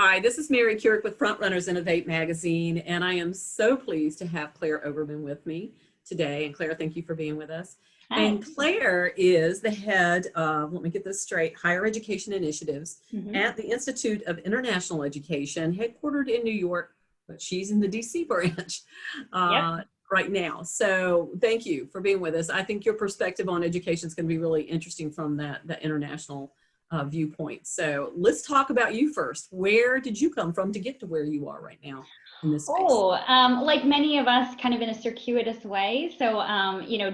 Hi, this is Mary Kurek with Frontrunners Innovate magazine, and I am so pleased to have Clare Overmann with me today. And Clare, thank you for being with us. Hi. And Clare is the head of, let me get this straight, Higher Education Initiatives hmm at the Institute of International Education, headquartered in New York, but she's in the DC branch Yep. uh, right now. So thank you for being with us. I think your perspective on education is going to be really interesting from that international viewpoint. So let's talk about you first. Where did you come from to get to where you are right now in this space? Oh, like many of us, kind of in a circuitous way. So,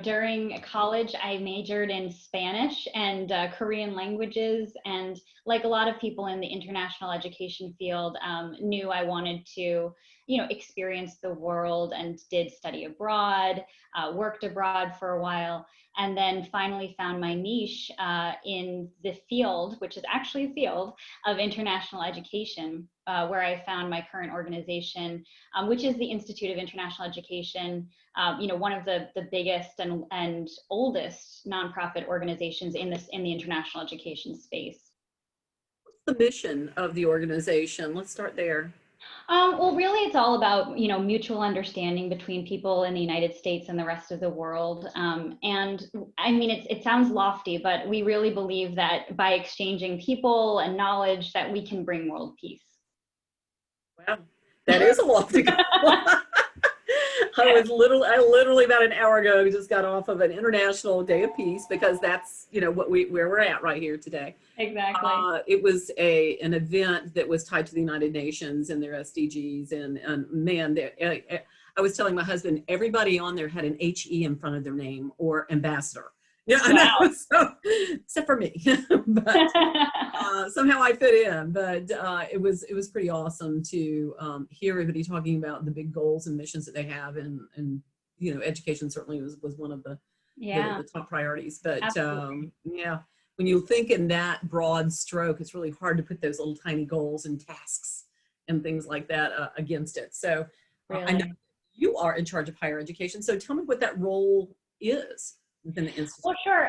during college, I majored in Spanish and Korean languages. And like a lot of people in the international education field, knew I wanted to, experience the world and did study abroad, worked abroad for a while, and then finally found my niche in the field, which is actually a field of international education, where I found my current organization, which is the Institute of International Education, one of the biggest and oldest nonprofit organizations in the international education space. The mission of the organization. Let's start there. Well, really, it's all about, mutual understanding between people in the United States and the rest of the world. And I mean, it sounds lofty, but we really believe that by exchanging people and knowledge, that we can bring world peace. Wow, that is a lofty goal. I literally about an hour ago just got off of an International Day of Peace because that's where we're at right here today. Exactly. It was an event that was tied to the United Nations and their SDGs, and man, I was telling my husband everybody on there had an HE in front of their name or ambassador. Yeah, I Wow. know. So, except for me, but somehow I fit in. But it was pretty awesome to hear everybody talking about the big goals and missions that they have, and education certainly was one of Yeah, the top priorities. But absolutely. yeah, when you think in that broad stroke, it's really hard to put those little tiny goals and tasks and things like that against it. So I know Really. you are in charge of higher education. So tell me what that role is within the Well, institute. sure.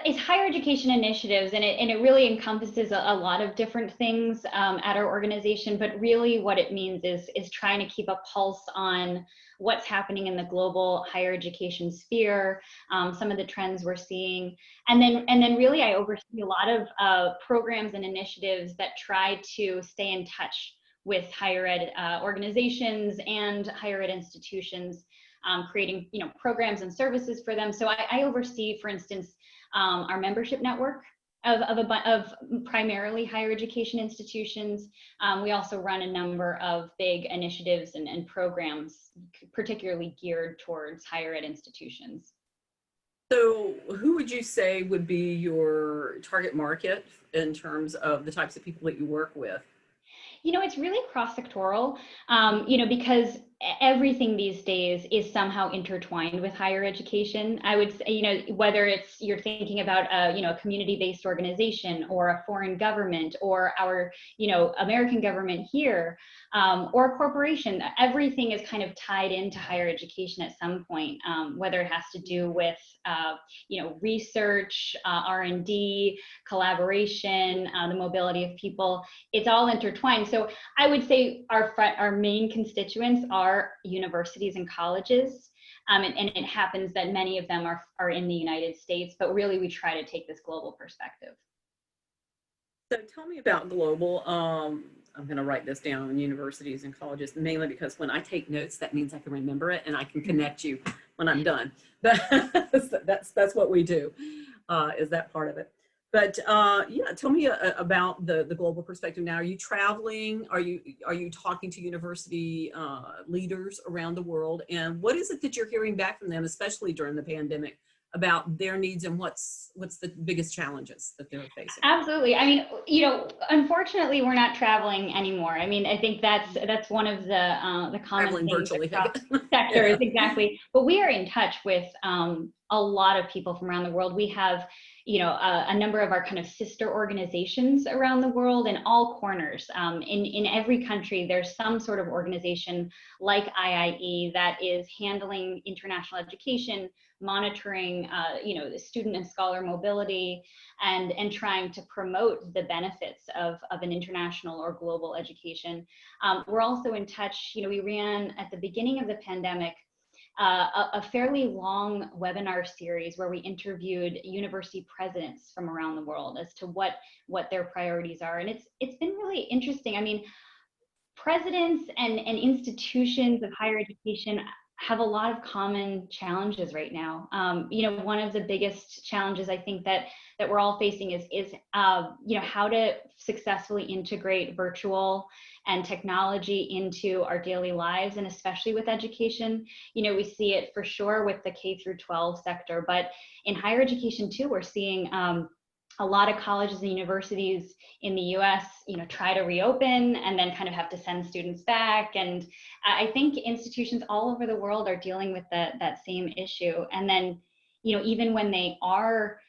It's higher education initiatives, and it really encompasses a lot of different things at our organization. But really, what it means is trying to keep a pulse on what's happening in the global higher education sphere, some of the trends we're seeing, and then really I oversee a lot of programs and initiatives that try to stay in touch with higher ed organizations and higher ed institutions, creating programs and services for them. So I oversee, for instance, our membership network of primarily higher education institutions. We also run a number of big initiatives and programs, particularly geared towards higher ed institutions. So who would you say would be your target market in terms of the types of people that you work with? It's really cross-sectoral, because everything these days is somehow intertwined with higher education. I would say, whether it's you're thinking about a community-based organization or a foreign government or our, American government here, or a corporation, everything is kind of tied into higher education at some point, whether it has to do with, research, R&D, collaboration, the mobility of people. It's all intertwined. So I would say our main constituents are universities and colleges. And it happens that many of them are in the United States, but really we try to take this global perspective. So tell me about global. I'm going to write this down in universities and colleges, mainly because when I take notes, that means I can remember it and I can connect you when I'm done. That's what we do, is that part of it. But yeah, tell me about the global perspective now. Are you traveling? Are you talking to university leaders around the world? And what is it that you're hearing back from them, especially during the pandemic, about their needs and what's the biggest challenges that they're facing? Absolutely. I mean, unfortunately, we're not traveling anymore. I mean, I think that's one of the common Traveling things virtually. across sectors, Yeah. exactly. But we are in touch with a lot of people from around the world. We have, a number of our kind of sister organizations around the world in all corners. In every country, there's some sort of organization like IIE that is handling international education, monitoring, the student and scholar mobility, and trying to promote the benefits of an international or global education. We're also in touch, we ran at the beginning of the pandemic a fairly long webinar series where we interviewed university presidents from around the world as to what their priorities are. And it's been really interesting. I mean, presidents and institutions of higher education have a lot of common challenges right now. One of the biggest challenges I think that we're all facing is how to successfully integrate virtual and technology into our daily lives, and especially with education. We see it for sure with the K through 12 sector, but in higher education too, we're seeing a lot of colleges and universities in the US, try to reopen and then kind of have to send students back. And I think institutions all over the world are dealing with that same issue. And then, even when they are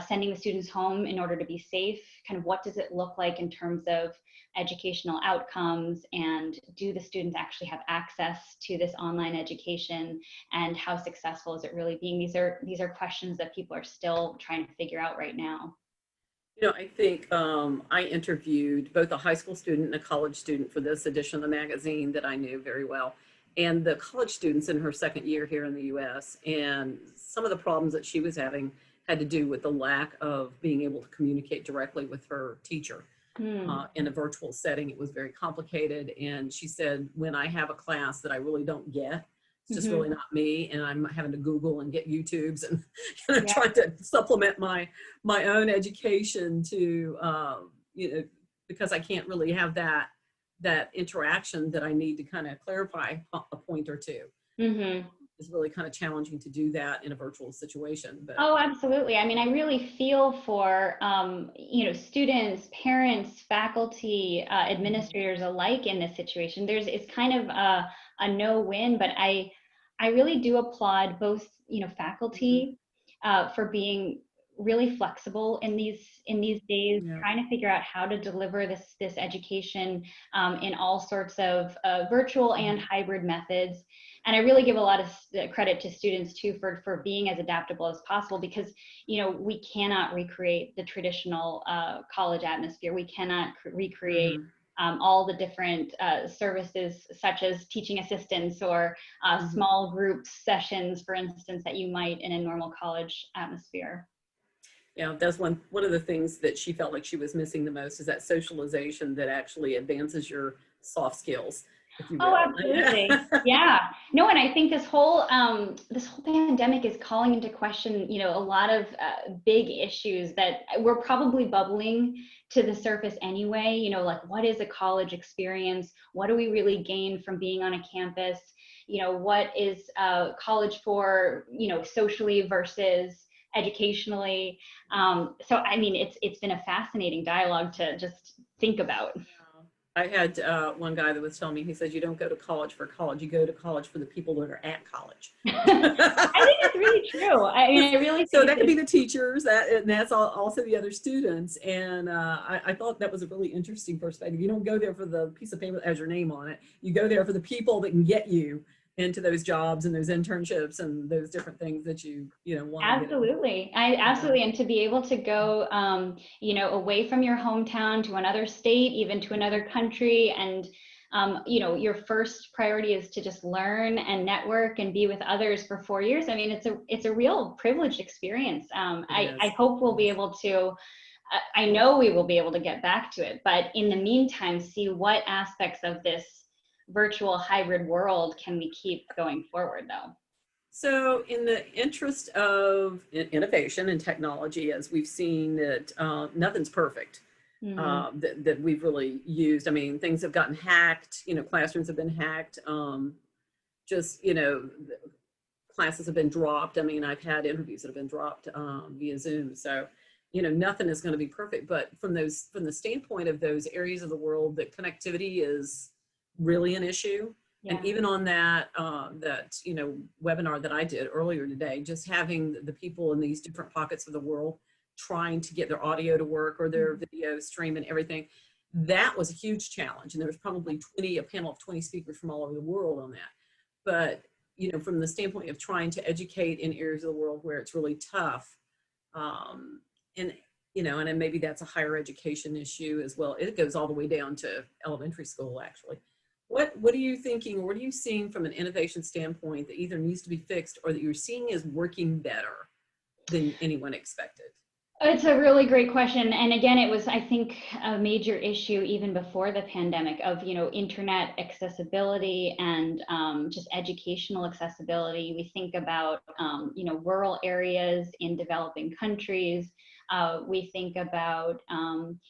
sending the students home in order to be safe, kind of what does it look like in terms of educational outcomes, and do the students actually have access to this online education, and how successful is it really being? These are questions that people are still trying to figure out right now. I think I interviewed both a high school student and a college student for this edition of the magazine that I knew very well. And the college student's in her second year here in the US. And some of the problems that she was having had to do with the lack of being able to communicate directly with her teacher. In a virtual setting, it was very complicated. And she said, when I have a class that I really don't get, it's just really not me, and I'm having to Google and get YouTubes and trying to supplement my own education to because I can't really have that interaction that I need to kind of clarify a point or two. It's really kind of challenging to do that in a virtual situation. But oh, absolutely. I mean, I really feel for students, parents, faculty, administrators alike in this situation. It's kind of a no-win, but I really do applaud both faculty for being really flexible in these days, trying to figure out how to deliver this education in all sorts of virtual and hybrid methods. And I really give a lot of credit to students too for being as adaptable as possible, because we cannot recreate the traditional college atmosphere. We cannot recreate all the different services, such as teaching assistants or small group sessions, for instance, that you might in a normal college atmosphere. Yeah, that's one of the things that she felt like she was missing the most, is that socialization that actually advances your soft skills, if you will. Oh, absolutely. Yeah. No, and I think this whole pandemic is calling into question, a lot of big issues that were probably bubbling to the surface anyway. Like, what is a college experience? What do we really gain from being on a campus? What is college for, socially versus educationally? So, I mean, it's been a fascinating dialogue to just think about. I had one guy that was telling me, he says, you don't go to college for college, you go to college for the people that are at college. I think that's really true. I mean, I really think so that could be the teachers, and that's also the other students. And I thought that was a really interesting perspective. You don't go there for the piece of paper that has your name on it. You go there for the people that can get you into those jobs and those internships and those different things that you want. Absolutely. Absolutely. And to be able to go, away from your hometown to another state, even to another country. And, your first priority is to just learn and network and be with others for 4 years. I mean, it's a real privileged experience. I hope we'll be able to, I know we will be able to get back to it, but in the meantime, see what aspects of this virtual hybrid world can we keep going forward, though. So in the interest of innovation and technology, as we've seen that nothing's perfect, that we've really used. I mean, things have gotten hacked, classrooms have been hacked, classes have been dropped. I mean, I've had interviews that have been dropped via Zoom. So, nothing is going to be perfect, but from the standpoint of those areas of the world that connectivity is really an issue. Yeah. And even on that webinar that I did earlier today, just having the people in these different pockets of the world trying to get their audio to work or their video stream and everything. That was a huge challenge. And there was probably a panel of 20 speakers from all over the world on that. But, from the standpoint of trying to educate in areas of the world where it's really tough, and then maybe that's a higher education issue as well. It goes all the way down to elementary school, actually. What are you thinking, or what are you seeing from an innovation standpoint that either needs to be fixed or that you're seeing is working better than anyone expected? It's a really great question. And again, it was, I think, a major issue even before the pandemic of, internet accessibility and just educational accessibility. We think about, rural areas in developing countries. We think about,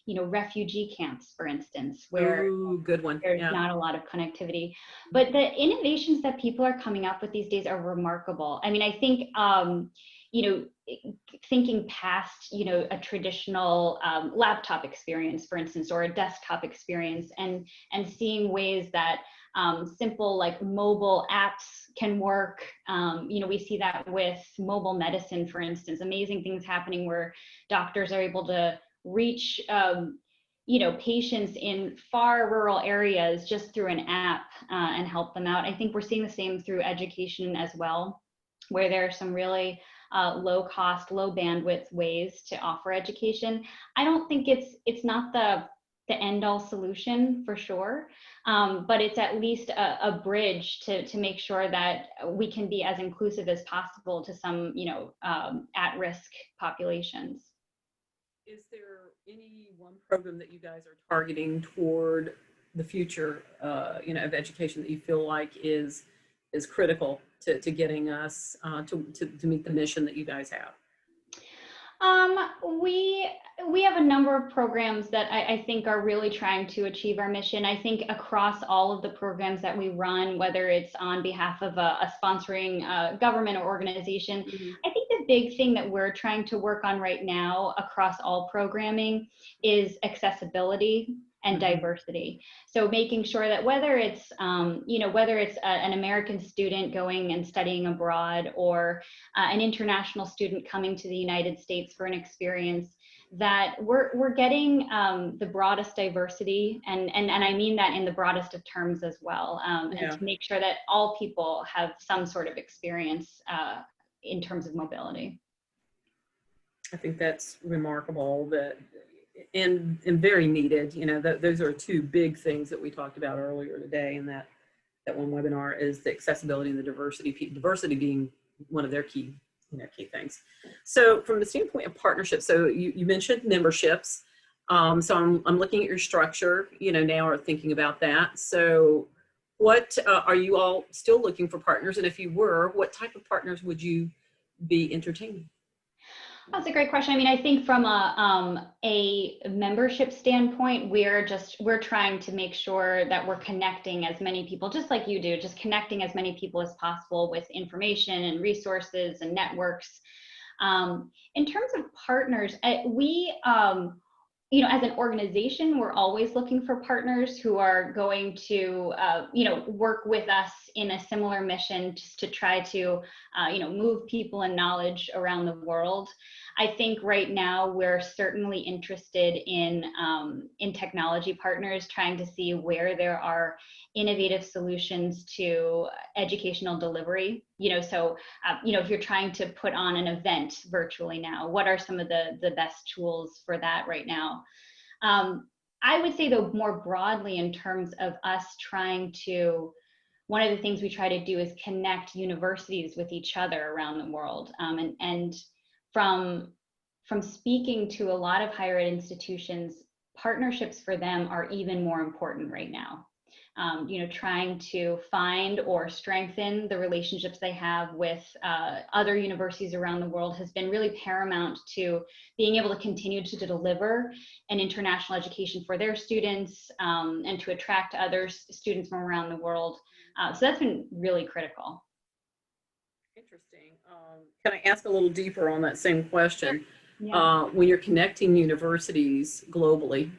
refugee camps, for instance, where good one. there's not a lot of connectivity. But the innovations that people are coming up with these days are remarkable. I mean, I think, thinking past, a traditional laptop experience, for instance, or a desktop experience, and seeing ways that simple like mobile apps can work. We see that with mobile medicine, for instance, amazing things happening where doctors are able to reach patients in far rural areas just through an app and help them out. I think we're seeing the same through education as well, where there are some really low cost, low bandwidth ways to offer education. I don't think it's not the end all solution for sure, but it's at least a bridge to make sure that we can be as inclusive as possible to some at-risk populations. Is there any one program that you guys are targeting toward the future, of education that you feel like is critical to getting us to meet the mission that you guys have? We have a number of programs that I think are really trying to achieve our mission. I think across all of the programs that we run, whether it's on behalf of a sponsoring government or organization, I think the big thing that we're trying to work on right now across all programming is accessibility and diversity. So making sure that whether it's an American student going and studying abroad or an international student coming to the United States for an experience, that we're getting the broadest diversity, and I mean that in the broadest of terms as well, and to make sure that all people have some sort of experience in terms of mobility. I think that's remarkable, and very needed. Those are two big things that we talked about earlier today in that one webinar, is the accessibility and the diversity being one of their key things. So from the standpoint of partnerships, so you mentioned memberships. So I'm looking at your structure, now are thinking about that. So what are you all still looking for partners? And if you were, what type of partners would you be entertaining? That's a great question. I mean, I think from a membership standpoint, we're trying to make sure that we're connecting as many people, just like you do, just connecting as many people as possible with information and resources and networks. In terms of partners, as an organization, we're always looking for partners who are going to, work with us in a similar mission, just to try to, move people and knowledge around the world. I think right now we're certainly interested in technology partners, trying to see where there are innovative solutions to educational delivery. If you're trying to put on an event virtually now, what are some of the best tools for that right now? I would say, though, more broadly, in terms of us one of the things we try to do is connect universities with each other around the world. And from speaking to a lot of higher ed institutions, partnerships for them are even more important right now. Trying to find or strengthen the relationships they have with other universities around the world has been really paramount to being able to continue to deliver an international education for their students, and to attract other students from around the world. So that's been really critical. Interesting. Can I ask a little deeper on that same question? Yeah. When you're connecting universities globally,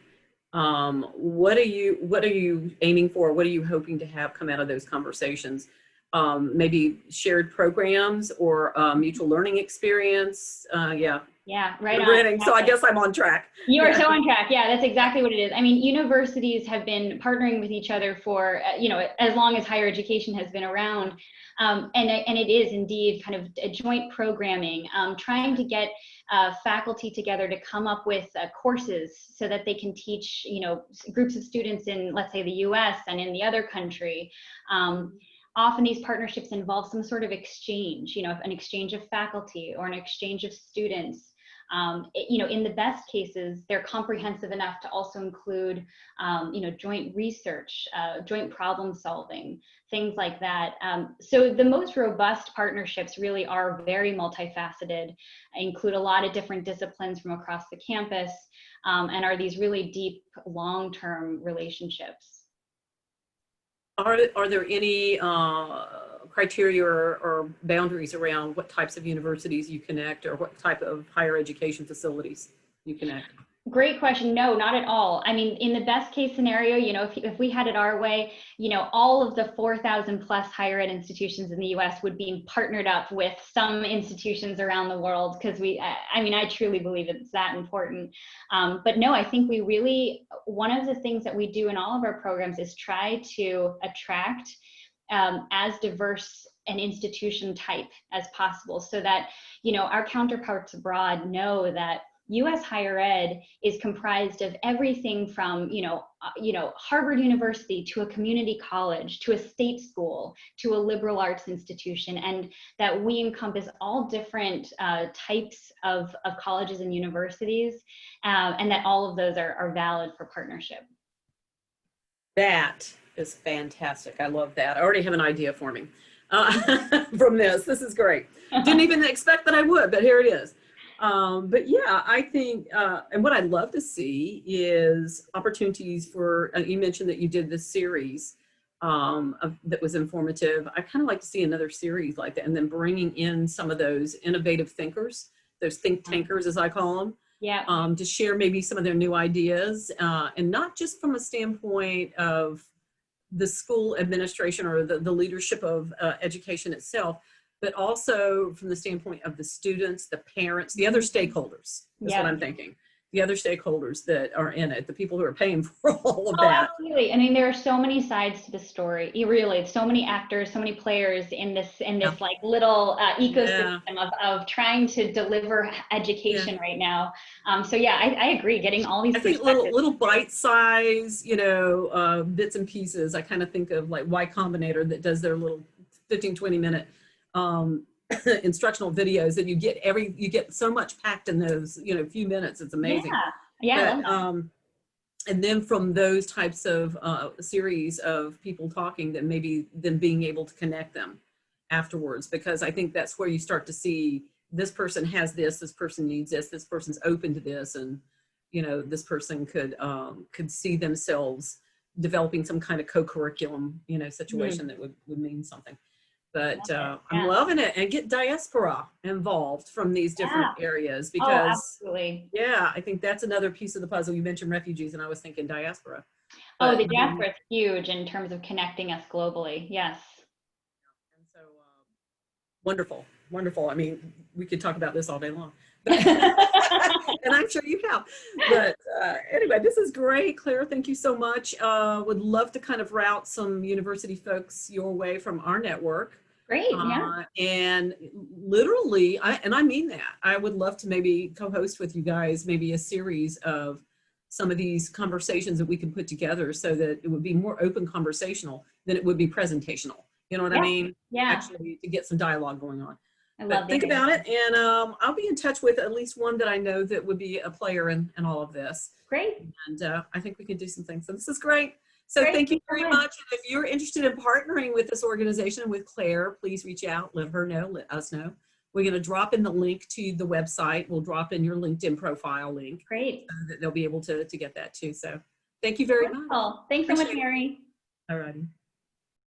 what are you aiming for? What are you hoping to have come out of those conversations? maybe shared programs or mutual learning experience. Yeah. Yeah, right You're on. grinning, so I guess I'm on track. You are Yeah. so on track. Yeah, that's exactly what it is. I mean, universities have been partnering with each other for, as long as higher education has been around. And it is indeed kind of a joint programming, trying to get faculty together to come up with courses so that they can teach, groups of students in, let's say, the US and in the other country. Often these partnerships involve some sort of exchange, an exchange of faculty or an exchange of students. In the best cases, they're comprehensive enough to also include, joint research, joint problem solving, things like that. So the most robust partnerships really are very multifaceted, include a lot of different disciplines from across the campus, and are these really deep, long-term relationships. Are there any criteria or boundaries around what types of universities you connect or what type of higher education facilities you connect? Great question. No, not at all. I mean, in the best case scenario, if we had it our way, all of the 4,000 plus higher ed institutions in the US would be partnered up with some institutions around the world, because I truly believe it's that important. But no, I think one of the things that we do in all of our programs is try to attract as diverse an institution type as possible, so that, our counterparts abroad know that US higher ed is comprised of everything from, Harvard University to a community college, to a state school, to a liberal arts institution, and that we encompass all different types of colleges and universities, and that all of those are valid for partnership. That is fantastic. I love that. I already have an idea forming from this. This is great. Didn't even expect that I would, but here it is. But yeah, I think, and what I'd love to see is opportunities for, you mentioned that you did this series that was informative. I kind of like to see another series like that, and then bringing in some of those innovative thinkers, those think tankers, as I call them, yeah, to share maybe some of their new ideas, and not just from a standpoint of the school administration or the leadership of education itself, but also from the standpoint of the students, the parents, the other stakeholders, is what I'm thinking. The other stakeholders that are in it, the people who are paying for all of that. Absolutely. I mean, there are so many sides to the story. Really, so many actors, so many players in this like little ecosystem of trying to deliver education right now. So yeah, I agree. Getting all these. I think little bite size, bits and pieces. I kind of think of like Y Combinator that does their little 15, 20 minute instructional videos that you get so much packed in those few minutes. It's amazing. But, and then from those types of series of people talking, that maybe then being able to connect them afterwards, because I think that's where you start to see this person has this person needs this person's open to this, and this person could see themselves developing some kind of co-curriculum situation that would mean something. But I'm loving it, and get diaspora involved from these different areas, because I think that's another piece of the puzzle. You mentioned refugees, and I was thinking diaspora. But, the diaspora is huge in terms of connecting us globally. Yes. And so wonderful. I mean, we could talk about this all day long. And I'm sure you have. But anyway, this is great, Claire. Thank you so much. Would love to kind of route some university folks your way from our network. Great, yeah. And literally, I mean that, I would love to maybe co-host with you guys maybe a series of some of these conversations that we can put together, so that it would be more open conversational than it would be presentational. You know what I mean? Yeah. Actually, to get some dialogue going on. I love think about it, and I'll be in touch with at least one that I know that would be a player in all of this. Great. And I think we can do some things. So this is great. So thank you very much. And if you're interested in partnering with this organization, with Claire, please reach out, let her know, let us know. We're going to drop in the link to the website. We'll drop in your LinkedIn profile link. Great. So that they'll be able to get that too. So thank you very much. Thanks so much, Mary. All righty.